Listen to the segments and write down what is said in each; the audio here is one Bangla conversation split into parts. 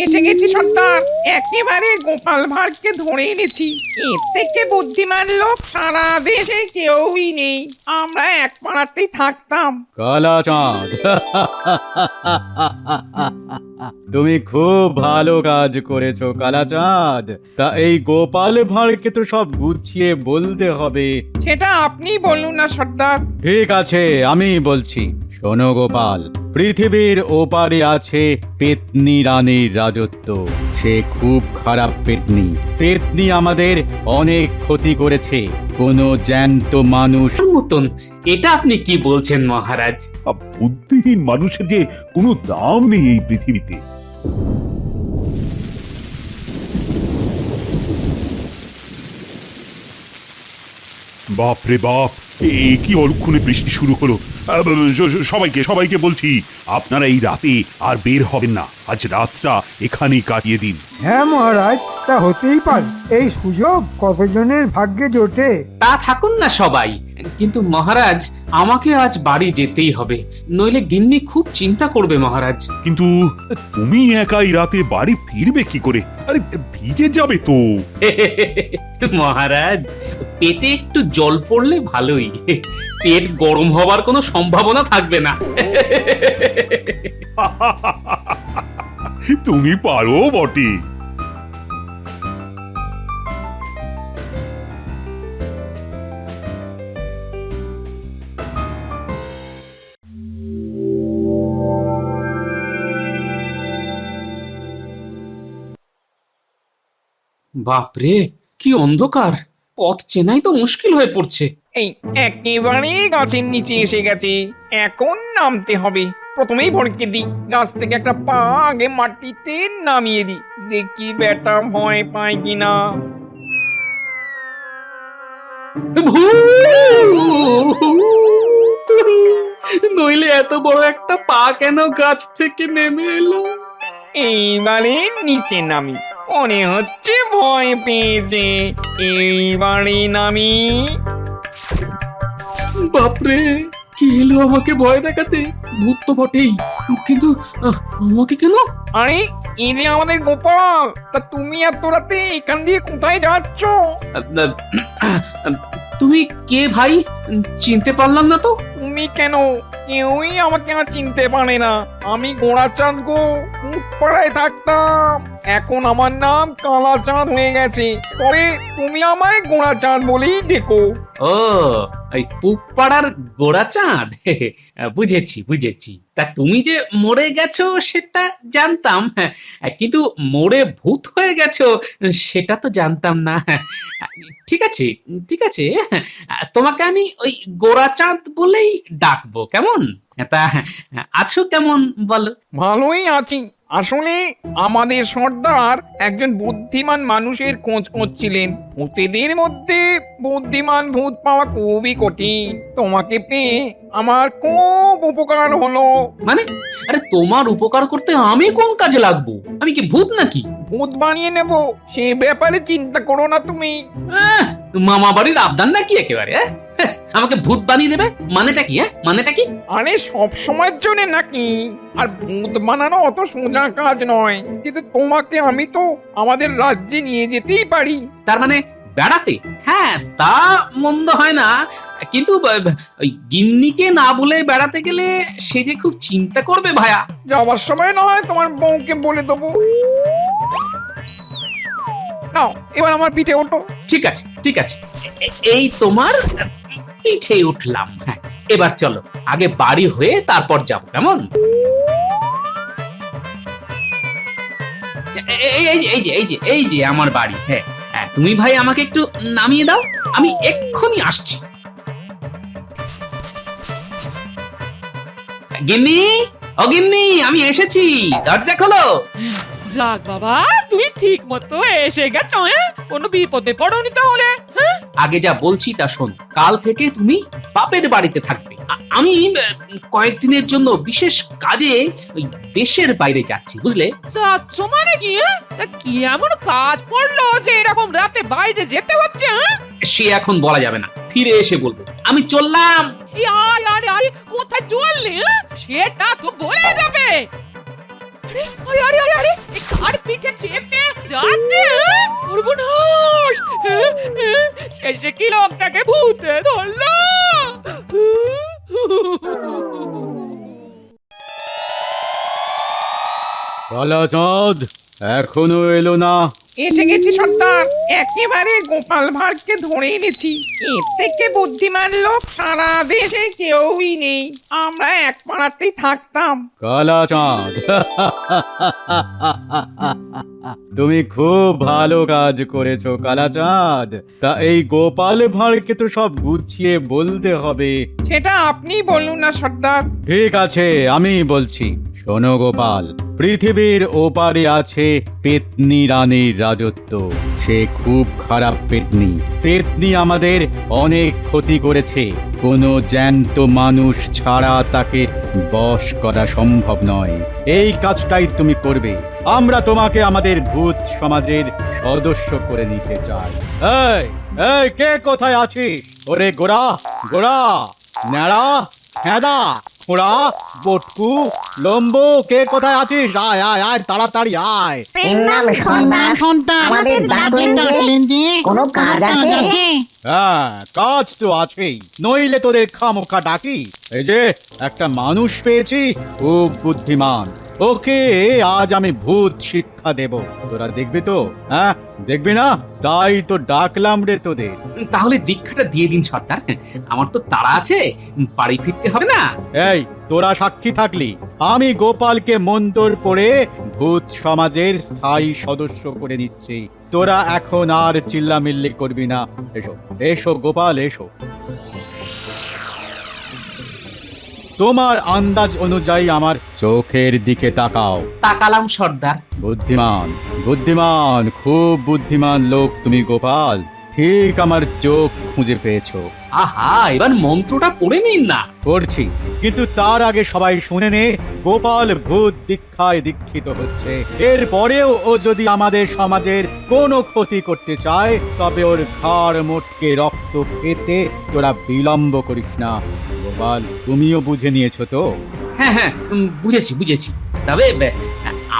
এসে গেছি সর্দার, একেবারে গোপাল ভাঁড়কে ধরে এনেছি। এর থেকে বুদ্ধিমান লোক সারা দেশে কেউই নেই। আমরা এক পাড়াতেই থাকতাম। কালাচাঁদ, তুমি খুব ভালো কাজ করেছো কালাচাঁদ। তা এই গোপাল ভাঁড়কে তো সব গুছিয়ে বলতে হবে। সেটা আপনি বলুন না সর্দার। ঠিক আছে, আমি বলছি। শোনো গোপাল, পৃথিবীর ওপারে আছে পেতনি রানীর রাজত্ব। সে খুব খারাপ পেতনি। পেতনি আমাদের অনেক ক্ষতি করেছে। কোনো জ্যান্ত মানুষ মতন এটা আপনি কি বলছেন মহারাজ? বুদ্ধিহীন মানুষের যে কোনো দাম নেই এই পৃথিবীতে। বাপ রে বাপ, এ কি অলক্ষণে বৃষ্টি শুরু হলো। সবাইকে সবাইকে বলছি, আপনারা এই রাতে আর বের হবেন না। আজ রাতটা এখানেই কাটিয়ে দিন। হ্যাঁ মহারাজ, তা হতেই পারে। এই সুযোগ কতজনের ভাগ্যে জোটে। তা থাকুন না সবাই, কিন্তু মহারাজ আমাকে আজ বাড়ি যেতেই হবে, নইলে গিন্নি খুব চিন্তা করবে মহারাজ। কিন্তু তুমি একাই রাতে বাড়ি ফিরবে কি করে? আরে ভিজে যাবে তো। মহারাজ, পেটে একটু জল পড়লে ভালোই, পেট গরম হবার কোনো সম্ভাবনা থাকবে না। তুমি পারো বটে। বাপরে, কি অন্ধকার! পথ চেনাই তো মুশকিল হয়ে পড়ছে। এই একেবারে গাছের নিচে এসে গেছে, এখন নামতে হবে। প্রথমেই ভড়কে দিই, গাছ থেকে একটা পা আগে মাটিতে নামিয়ে দিই, দেখি বেটা ভয় পায় কিনা। নইলে এত বড় একটা পা কেন গাছ থেকে নেমে এলো? এইবারে নিচে নামি, মনে হচ্ছে ভয় পেয়েছে। এইবারে নামি। বাপরে, কি এলো আমাকে ভয় দেখাতে? ভূত তো বটেই, কিন্তু আমাকে কেন? আরে এই যে আমাদের গোপাল, তা তুমি এত রাতে এখান দিয়ে কোথায় যাচ্ছ? তুমি কে ভাই? চিনতে পারলাম না তো। তুমি কেন? কেউই আমাকে আর চিনতে পারে না। আমি গোড়াচাঁদ গো, পাড়ায় থাকতাম। এখন আমার নাম কালাচাঁদ হয়ে গেছে, তবে তুমি আমায় গোড়াচাঁদ বলেই ডেকো। ও, ওই পুপাড়ার গোড়াচাঁদ। বুঝেছি বুঝেছি। তা তুমি যে মরে গেছো সেটা জানতাম, কিন্তু মরে ভূত হয়ে গেছো সেটা তো জানতাম না। ঠিক আছে ঠিক আছে, তোমাকে আমি ওই গোড়াচাঁদ বলেই ডাকবো, কেমন? তা আছো কেমন বলো? ভালোই আছি। আসলে আমাদের সর্দার একজন বুদ্ধিমান মানুষের খোঁজ করছিলেন। ভূতেদের মধ্যে বুদ্ধিমান ভূত পাওয়া খুবই কঠিন। তোমাকে পেয়ে আমার খুব উপকার হলো। মানে, আরে তোমার উপকার করতে আমি কোন কাজে লাগবো? আমি কি ভূত নাকি? ভূত বানিয়ে নেব, সে ব্যাপারে চিন্তা করো না তুমি। মামা বাড়ির আবদান নাকি একেবারে? আমাকে ভূত বানিয়ে দেবে মানেটা কি? মানেটা কি? আরে সব সময়ের জন্য নাকি? আর ভূত বানানো অত সোজা কাজ নয়, কিন্তু তোমাকে আমি তো আমাদের রাজ্যে নিয়ে যেতেই পারি। তার মানে বেড়াতে? হ্যাঁ, তা মন্দ হয় না, কিন্তু ওই গিন্নিকে না বলে বেড়াতে গেলে সে যে খুব চিন্তা করবে ভায়া। যাওয়ার সময় না হয় তোমার বউকে বলে দেবো। নাও, এবার আমার পিঠে ওঠো। ঠিক আছে ঠিক আছে, এই তোমার পিঠে উঠলাম। হ্যাঁ, এবার চলো, আগে বাড়ি হয়ে তারপর যাব, কেমন? এই যে আমার বাড়ি। হ্যাঁ হ্যাঁ, তুমি ভাই আমাকে একটু নামিয়ে দাও, আমি এক্ষুনি আসছি। গিন্নি, ও গিন্নি, আমি এসেছি, দরজা খোলো। যাক বাবা, তুমি ঠিক মতো এসে গেছো। কোনো বিপদে পড়োনি তাহলে? আগে যা বলছি তা শোন, কাল থেকে তুমি বাপের বাড়িতে থাকবে। আমি কয়েকদিনের জন্য বিশেষ কাজে ওই দেশের বাইরে যাচ্ছি, বুঝলে? যাচ্ছ মানে কি? তা কি এমন কাজ পড়লো যে এরকম রাতে বাইরে যেতে হচ্ছে? সে এখন বলা যাবে না, ফিরে এসে বলবো। আমি চললাম। আরে আরে আরে, কোথায় চললি? সেটা তো বলে যাবে। আরে আরে আরে আরে, কালাচাঁদ এখনো এলো না? এসে গেছি সর্দার, একেবারে গোপাল ভাঁড়কে ধরে এনেছি। এর থেকে বুদ্ধিমান লোক সারা দেশে কেউই নেই। আমরা এক পাড়াতেই থাকতাম। কালাচাঁদ তুমি খুব ভালো কাজ করেছো কালাচাঁদ। তা এই গোপাল ভাঁড়কে তো সব গুছিয়ে বলতে হবে। সেটা আপনি বলুন না সর্দার। ঠিক আছে, আমি বলছি। শোনো গোপাল, পৃথিবীর ওপারে আছে পেতনি রানীর রাজত্ব। সে খুব খারাপ পেতনি। পেতনি আমাদের অনেক ক্ষতি করেছে। কোনো জ্যান্ত মানুষ ছাড়া তাকে বশ করা সম্ভব নয়। এই কাজটাই তুমি করবে। আমরা তোমাকে আমাদের ভূত সমাজের সদস্য করে নিতে চাই। এই এই কে কোথায় আছিস? ওরে গোরা, গোরা, ন্যাড়া, হ্যাঁদা, খোড়া, বটকু, লম্বু, কে কোথায় আছিস? আয় আয় আয়, তাড়াতাড়ি আয়। আমাদের ডাকলেন যে কোনো কাজ আছে? হ্যাঁ, কাজ তো আছেই, নইলে তোদের খামোখা ডাকি? এই যে একটা মানুষ পেয়েছি, খুব বুদ্ধিমান। ওকে আজ আমি ভূত শিক্ষা দেব। তোরা দেখবি তো? হ্যাঁ, দেখবি না? তাই তো ডাকলাম রে তোদের। তাহলে দীক্ষাটা দিয়ে দিন সর্দার, আমার তো তাড়া আছে, বাড়ি ফিরতে হবে না? এই তোরা সাক্ষী থাকলি, আমি গোপালকে মন্তর পড়ে ভূত সমাজের স্থায়ী সদস্য করে নিচ্ছি। তোরা এখন আর চিল্লামিল্লি করবি না। এসো এসো গোপাল, এসো। তোমার আন্দাজ অনুযায়ী আমার চোখের দিকে তাকাও। তাকালাম সর্দার। বুদ্ধিমান, বুদ্ধিমান, খুব বুদ্ধিমান লোক তুমি গোপাল। ঠিক আমার চোখ খুঁজে পেয়েছো। আহা, এবার মন্ত্রটা পড়ে নিন না। করছি, কিন্তু তার আগে সবাই শুনে নে, গোপাল ভূত দীক্ষায় দীক্ষিত হচ্ছে। এরপরেও ও যদি আমাদের সমাজের কোনো ক্ষতি করতে চায়, তবে ওর ঘাড় মোটকে রক্ত খেতে তোরা বিলম্ব করিস না। গোপাল, তুমিও বুঝে নিয়েছো তো? হ্যাঁ হ্যাঁ, বুঝেছি বুঝেছি। তবে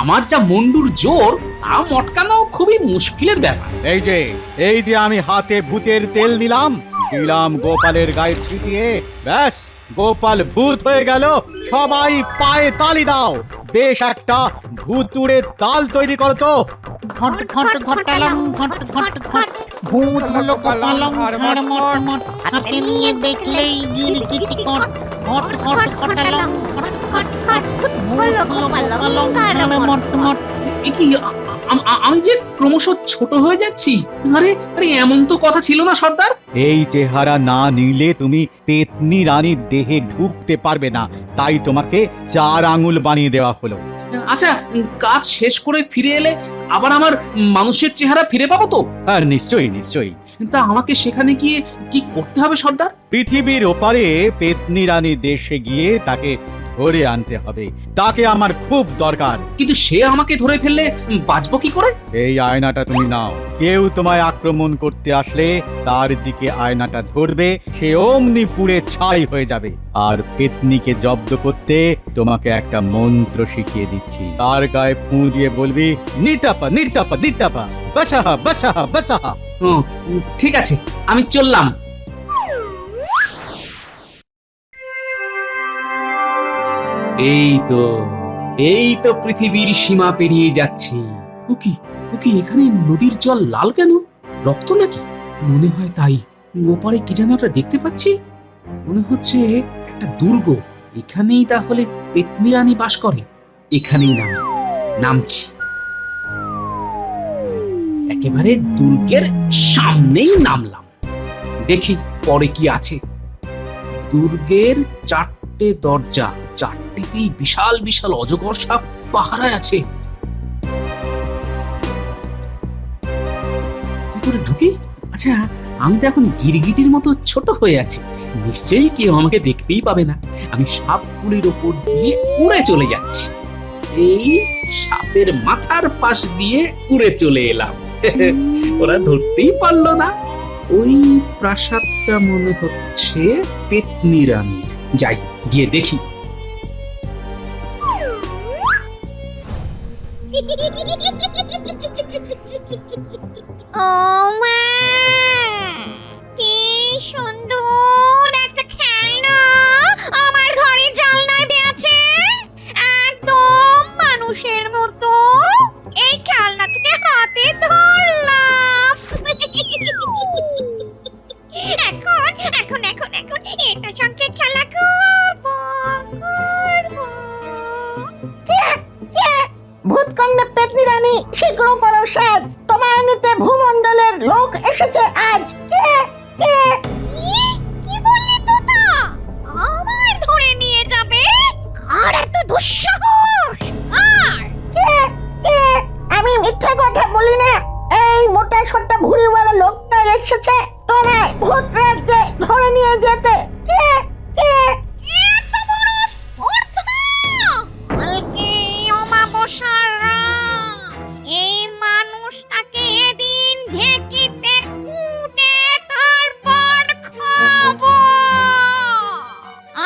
আমার যা মুন্ডুর জোর, তা মটকানো খুবই মুশকিলের ব্যাপার। এই যে আমি হাতে ভূতের তেল দিলাম গোপালের গায়ে ছিটিয়ে, ব্যাস গোপাল ভূত হয়ে গেল। সবাই পায়ে তালি দাও। বেশ একটা ভূতুড়ে তাল তৈরি করো তো। ঘট ঘট ঘটালং ঘট ঘট ঘট ভূত হলো কপালং ঘর মট মট হাতে নিয়ে দেখলেই গিরগিটি কট ঘট ঘট ঘটালং ঘট ঘট ঘট ভূত হলো কপালং ঘর মট মট। এ কি, আমি যে ক্রমশ ছোট হয়ে যাচ্ছি? আরে আরে, এমন তো কথা ছিল না সর্দার। এই চেহারা না নিলে তুমি পেতনি রানীর দেহে ঢুকতে পারবে না, তাই তোমাকে 4 আঙুল বানিয়ে দেওয়া হলো। আচ্ছা, কাজ শেষ করে ফিরে এলে আবার আমার মানুষের চেহারা ফিরে পাবো তো? আর নিশ্চয়ই নিশ্চয়ই। তা আমাকে সেখানে গিয়ে কি করতে হবে সর্দার? পৃথিবীর ওপারে পেতনি রানীর দেশে গিয়ে তাকে ধরে আনতে হবে। তাকে আমার খুব দরকার। কিন্তু সে আমাকে ধরে ফেললে বাঁচবো কি করে? এই আয়নাটা তুমি নাও। কেউ তোমায় আক্রমণ করতে আসলে তার দিকে আয়নাটা ধরবে, সে অমনি পুড়ে ছাই হয়ে যাবে। আর পেতনিকে জব্দ করতে তোমাকে একটা মন্ত্র শিখিয়ে দিচ্ছি। তার গায়ে ফুঁ দিয়ে বলবি, নিটাপা নিটাপা নিটাপা, বাসাহা বাসাহা বাসাহা। ও, ঠিক আছে, আমি চললাম। এই তো পৃথিবীর সীমা পেরিয়ে যাচ্ছি। ওকি এখানে নদীর জল লাল কেন? রক্ত নাকি? মনে হয় তাই। ওপারে কি যেন একটা দেখতে পাচ্ছি। মনে হচ্ছে একটা দুর্গ। এখানেই তাহলে পেতনি রানী বাস করে। এখানেই নামছি। একেবারে দুর্গের সামনেই নামলাম। দেখি পরে কি আছে। দুর্গের 4টে দরজা, 4টেতেই বিশাল বিশাল অজগর সাপ পাহারায় আছে। কি করে ঢুকি? আচ্ছা, আমি তো এখন গিরগিটির মতো ছোট হয়ে আছি, নিশ্চয়ই কেউ আমাকে দেখতেই পাবে না। আমি সাপগুলির ওপর দিয়ে উড়ে চলে যাচ্ছি। এই সাপের মাথার পাশ দিয়ে উড়ে চলে এলাম। ওরা ধরতেই পারলো না। ওই প্রাসাদটা মনে হচ্ছে পেতনি রানীর। যাই, গিয়ে দেখি। ও মা, কি সুন্দর একটা খেলনা আমার ঘরে জানলায় আছে, একদম মানুষের মতো। মিথ্যে কথা বলি না। এই মোটা সোটা ভুঁড়িওয়ালা লোকটা এসেছে তোমায় ভূত রাজ্যে ধরে নিয়ে যেতে। কে কে? এত বড় স্পর্ধা! কালকে অমাবস্যার রাত। এই মানুষটাকে এদিন ঢেকিতে কুটে তারপর খাবো।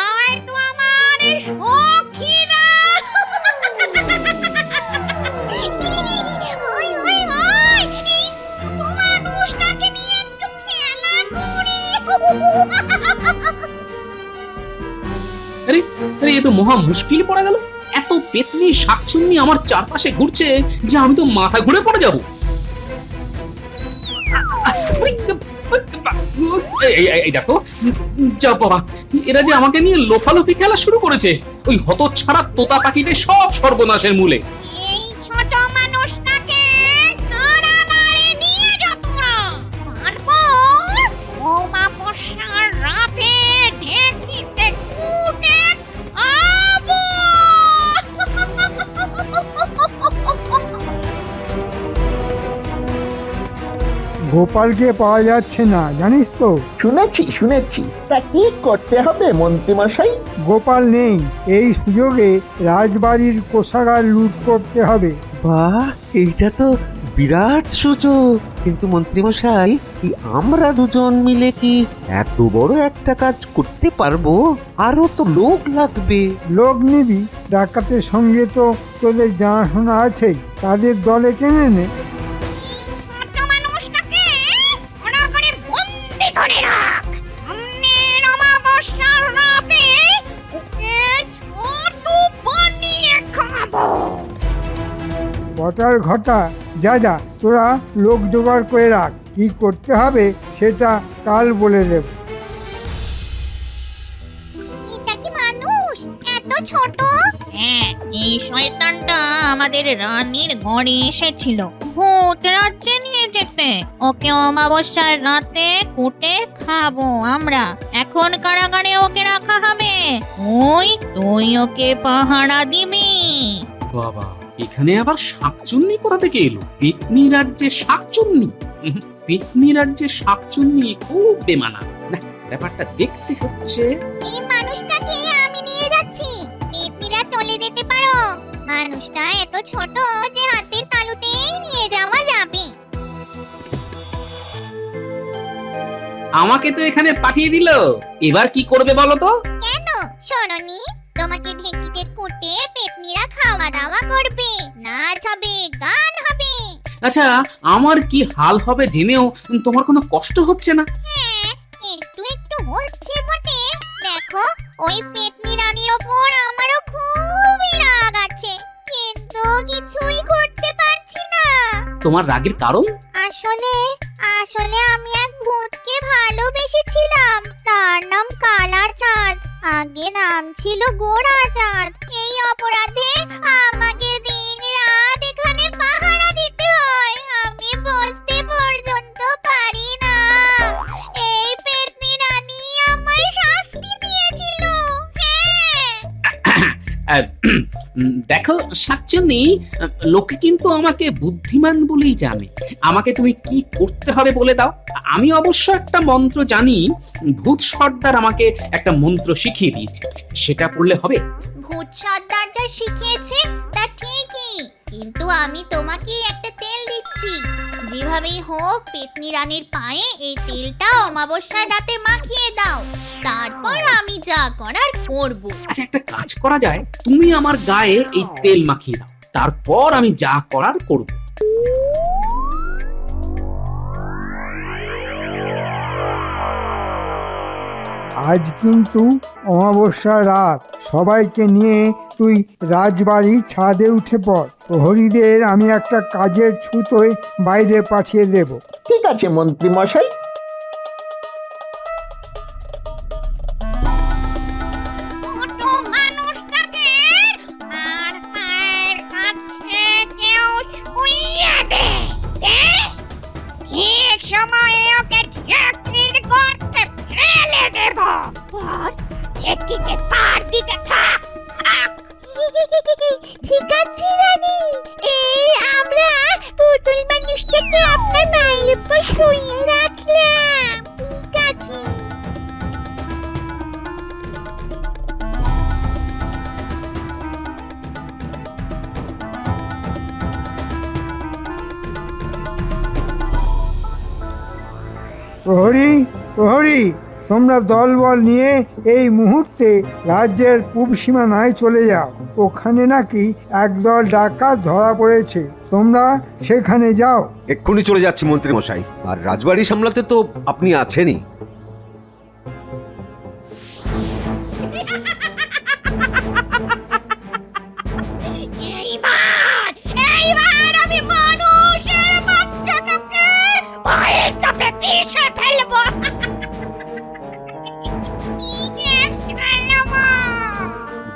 আয় তো আমার সখীরা। ওই, ওই, ওই, এই ছোট মানুষটাকে নিয়ে একটু খেলা করি। আরে আরে এ তো মহা মুশকিল পড়ে গেল। এত পেতনি শাকচুন্নি আমার চারপাশে ঘুরছে যে আমি তো মাথা ঘুরে পড়ে যাব। এই দেখো, যা বাবা, এরা যে আমাকে নিয়ে লোফালোফি খেলা শুরু করেছে। ওই হতচ্ছাড়া তোতা পাখিতে সব সর্বনাশের মূলে। এই ছোট মানুষটাকে কারাগারে নিয়ে যা তোরা। তারপর অমাবস্যার রাতে ঢেকিতে কুটে খাবো। গোপালকে পাওয়া যাচ্ছে না, জানিস তো? শুনেছি। তা কি করতে হবে মন্ত্রীমশাই? গোপাল নেই। এই সুযোগে রাজবাড়ির কোষাগার লুট করতে হবে। বাহ, এইটা তো বিরাট সুযোগ। কিন্তু মন্ত্রীমশাই, এই আমরা দুজন মিলে কি এত বড় একটা কাজ করতে পারবো? আরো তো লোক লাগবে। লোক নিবি? ডাকাতের সঙ্গে তো তোদের জানাশোনা আছেই, তাদের দলে টেনে নে। ছোট মানুষটাকে কারাগারে বন্দি করে রাখ। সামনের অমাবস্যার রাতে ওকে ছতু বানিয়ে খাবো। বটার ঘটা, যা তোরা লোক জোগাড় করে রাখ। কি করতে হবে সেটা কাল বলে দেব। এটা কি মানুষ এত ছোট? হ্যাঁ, এই শয়তানটা আমাদের রানীর ঘরে এসেছিল ভূত রাজ্যে নিয়ে যেতে। ওকে অমাবস্যার রাতে কুটে খাবো আমরা। এখন কারাগারে ওকে রাখা হবে। তুই ওকে পাহারা দিবি। বাবা, এখানে আবার শাকচুন্নি কোথা থেকে এলো? পেতনি রাজ্যে শাকচুন্নি? পেতনি রাজ্যে শাকচুন্নি খুব বেমানা। না, ব্যাপারটা দেখতে হচ্ছে। এই মানুষটাকে আমি নিয়ে যাচ্ছি। পেতনিরা চলে যেতে পারো। মানুষটা এত ছোট যে হাতের তালুতেই নিয়ে যাওয়া যাবে। আমাকে তো এখানে পাঠিয়ে দিল, এবার কি করবে বলো তো? কেন শোনোনি? তোমাকে ঢেকিতে কুটে পেতনিরা খাওয়া দাওয়া করবে, নাচ হবে, গান হবে। আচ্ছা, আমার কি হাল হবে জেনেও তোমার কোনো কষ্ট হচ্ছে না? হ্যাঁ, একটু একটু হচ্ছে বটে। দেখো, ওই পেতনি রানীর ওপর আমারও খুবই রাগ আছে, কিন্তু কিছুই করতে পারছি না। তোমার রাগের কারণ? আসলে আমি এক ভূতকে ভালোবেসেছিলাম। তার নাম কালা চাঁদ, আগে নাম ছিল গোড়া চাঁদ। এই অপরাধে আমাকে দিন রাত এখানে পাহারা দিতে হয়। আমি বসতে পর্যন্ত পারি না। এই পেতনি রানী আমায় শাস্তি দিয়েছিল। হ্যাঁ, দেখো শাকচুন্নি, লোকে কিন্তু আমাকে বুদ্ধিমান বলেই জানে। আমাকে তুমি কি করতে হবে বলে দাও। আমি অবশ্য একটা মন্ত্র জানি। ভূত সর্দার আমাকে একটা মন্ত্র শিখিয়ে দিয়েছে, সেটা পড়লে হবে। ভূত সর্দার যা শিখিয়েছে তা ঠিকই, কিন্তু আমি তোমাকে একটা তেল দিচ্ছি। যেভাবেই হোক পেতনি রানীর পায়ে এই তেলটা অমাবস্যার রাতে মাখিয়ে দাও। তারপর আমি যা করার করব। আচ্ছা, একটা কাজ করা যায়, তুমি আমার গায়ে এই তেল মাখিয়ে দাও, তারপর আমি যা করার করব। আজ কিন্তু অমাবস্যা রাত। সবাইকে নিয়ে তুই রাজবাড়ির ছাদে উঠে পড়। প্রহরীদের আমি একটা কাজের ছুতোয় বাইরে পাঠিয়ে দেব। ঠিক আছে মন্ত্রীমশাই। ছোট মানুষটাকে আর পায়ের কাছে কেউ ছুঁয়ে দে। ঠিক সময়ে ওকে চাকরির করতে ফেলে দেব। ঢেকিতে পার দিতে থাক। ঠিক আছে রানী, এই আমরা উপর শুইয়ে রাখলাম। ঠিক আছে। প্রহরী প্রহরী, তোমরা দলবল নিয়ে এই মুহূর্তে রাজ্যের পূব সীমানায় চলে যাও। ওখানে নাকি একদল ডাকাত ধরা পড়েছে, তোমরা সেখানে যাও। এক্ষুনি চলে যাচ্ছি মন্ত্রী মশাই। আর রাজবাড়ি সামলাতে তো আপনি আছেনই। এইবার আমি মানুষের বাচ্চাটাকে পায়ের চাপে পিষে ফেলবো।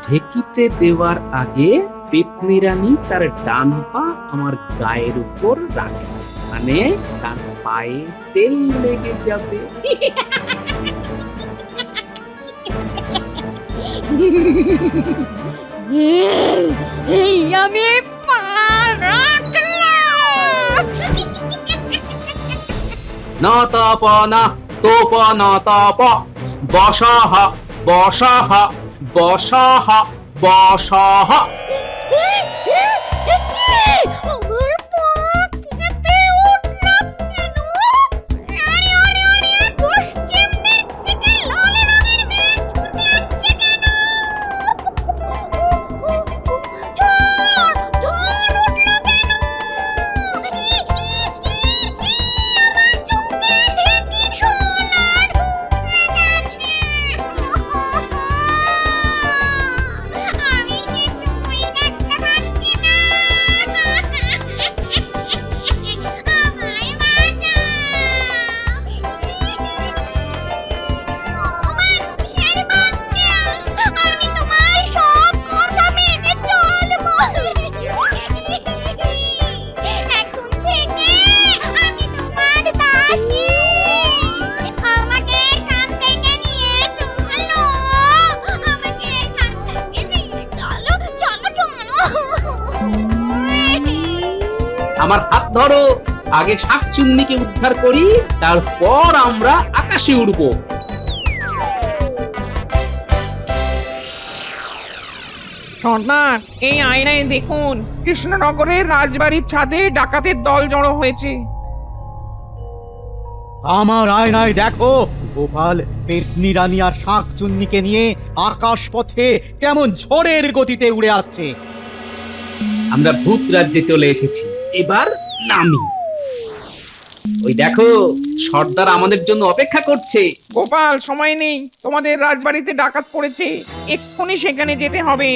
ঢেকিতে দেওয়ার আগে পেতনি রানী তার ডান পা আমার গায়ের উপর রাখে, মানে তার পায়ে তেল লেগে যাবে। এই আমি পা রাখলাম। না তপ না তোপ না তপ বসাহ বসাহ বসাহ বসাহ। আমার পা কেঁপে উঠলো কেন? আরে আরে আরে, পশ্চিম দিক থেকে লাল রঙের মেঘ ছুটে আসছে কেন? ঝড় ঝড় উঠলো কেন? আমার চোখে দেখি সোনা ঢুকে গেছে। আমি কিছুই দেখতে পাচ্ছি না। আমায় বাঁচাও। ও মানুষের বাচ্চা, আমি তোমার সব কথা মেনে চলবো। এখন থেকে আমি তোমার দাসী। আমাকে এখান থেকে নিয়ে চলো। আমাকে এখান থেকে নিয়ে চলো, চলো, চলো। আমার হাত ধরো, আগে শাকচুন্নিকে উদ্ধার করি, তারপর আমরা আকাশে উড়বো। সর্দার, এই আয়নায় দেখুন, কৃষ্ণনগরের রাজবাড়ির ছাদে ডাকাতের দল জড়ো হয়েছে। আমার আয়নায় দেখো, গোপাল পেতনি রানী আর শাঁকচুন্নিকে নিয়ে আকাশ পথে কেমন ঝড়ের গতিতে উড়ে আসছে। আমরা ভূত রাজ্যে চলে এসেছি, এবার নামি। ওই দেখো, সর্দার আমাদের জন্য অপেক্ষা করছে। গোপাল, সময় নেই, তোমাদের রাজবাড়িতে ডাকাত পড়েছে, এক্ষুনি সেখানে যেতে হবে।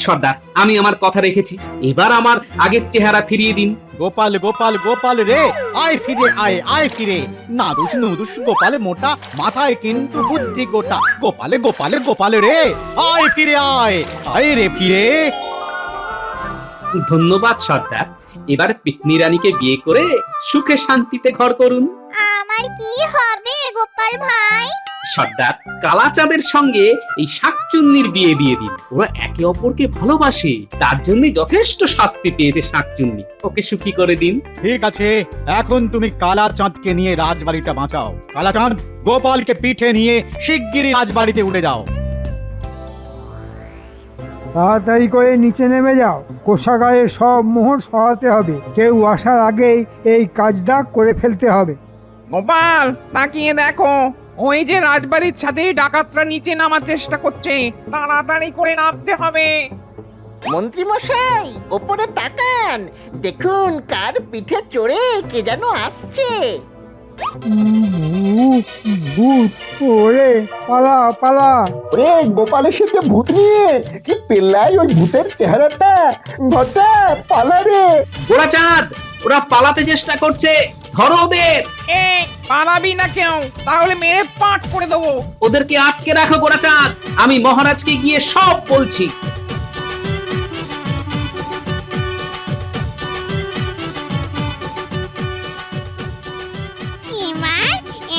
সর্দার, আমি আমার কথা রেখেছি, এবার আমার আগের চেহারা ফিরিয়ে দিন। গোপাল গোপাল গোপাল রে, আয় ফিরে আয়, আয় ফিরে। নাদুস নুদুস গোপাল মোটা, মাথায় কিন্তু বুদ্ধি গোটা। গোপালে গোপালে গোপাল রে, আয় ফিরে আয়, আয় রে ফিরে। ধন্যবাদ সর্দার, এবার পেতনি রানীকে বিয়ে করে সুখে শান্তিতে ঘর করুন। আমার কি হবে গোপাল ভাই? সর্দার, কালাচাঁদের সঙ্গে এই শাকচুন্নির বিয়ে দিয়ে দিন। ওরা একে অপরকে ভালোবাসে, তার জন্য যথেষ্ট শাস্তি পেয়েছে শাকচুন্নি। ওকে সুখী করে দিন। ঠিক আছে, এখন তুমি কালাচাঁদকে নিয়ে রাজবাড়িটা বাঁচাও। কালাচাঁদ, গোপালকে পিঠে নিয়ে শিগগিরই রাজবাড়িতে উঠে যাও। তাড়াতাড়ি করে নিচে নেমে যাও, কোষাগারে সব মোহর সরাতে হবে। কেউ আসার আগেই এই কাজটা করে ফেলতে হবে। গোপাল, তাকিয়ে দেখো, ওই যে রাজবাড়ির ছাদে ডাকাতরা নিচে নামার চেষ্টা করছে, তাড়াতাড়ি করে নামতে হবে। মন্ত্রী মশাই, ওপরে তাকান, দেখুন কার পিঠে চড়ে কে যেন আসছে। ভূত, ওরে পালা পালা। ওরে গোপালের সাথে ভূত নিয়ে কি পেল্লাই ওই ভূতের চেহারাটা। ঘটা পালা রে। ওরা চাঁদ, ওরা পালাতে চেষ্টা করছে, ধরো ওদের। এই, পালাবি না কেউ, তাহলে মেরে পাট করে দেবো। ওদেরকে আটকে রাখো গোরা চাঁদ, আমি মহারাজকে গিয়ে সব বলছি।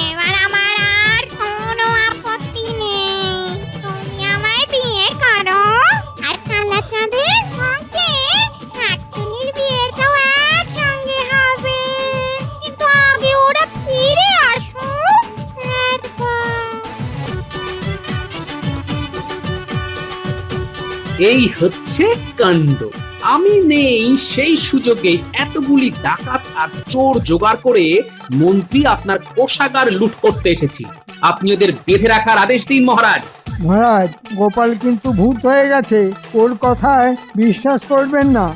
এবার আমার আর কোনো আপত্তি নেই। তুমি আমায় বিয়ে করো, আর কালাচাঁদের সঙ্গে শাকচুন্নির বিয়েটাও একসঙ্গে হবে। কিন্তু আগে ওর এই হচ্ছে কাণ্ড। আমি নেই সেই সুযোগে এতগুলি ডাকাত আর চোর জোগাড় করে মন্ত্রী আপনার কোষাগার লুট করতে এসেছি। আপনি ওদের বেঁধে রাখার আদেশ দিন মহারাজ। মহারাজ, গোপাল কিন্তু ভূত হয়ে গেছে, ওর কথায় বিশ্বাস করবেন না।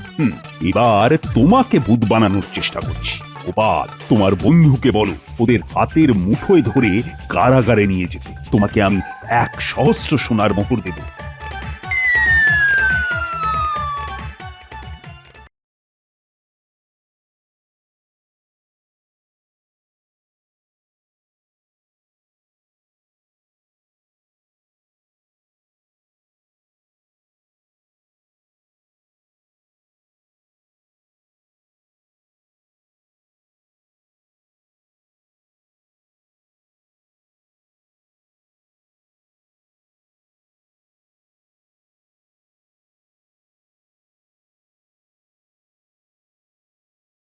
এবার তোমাকে ভূত বানানোর চেষ্টা করছি। গোপাল, তোমার বন্ধুকে বলো ওদের হাতের মুঠোয় ধরে কারাগারে নিয়ে যেতে। তোমাকে আমি 1 সহস্র সোনার মোহর দেব।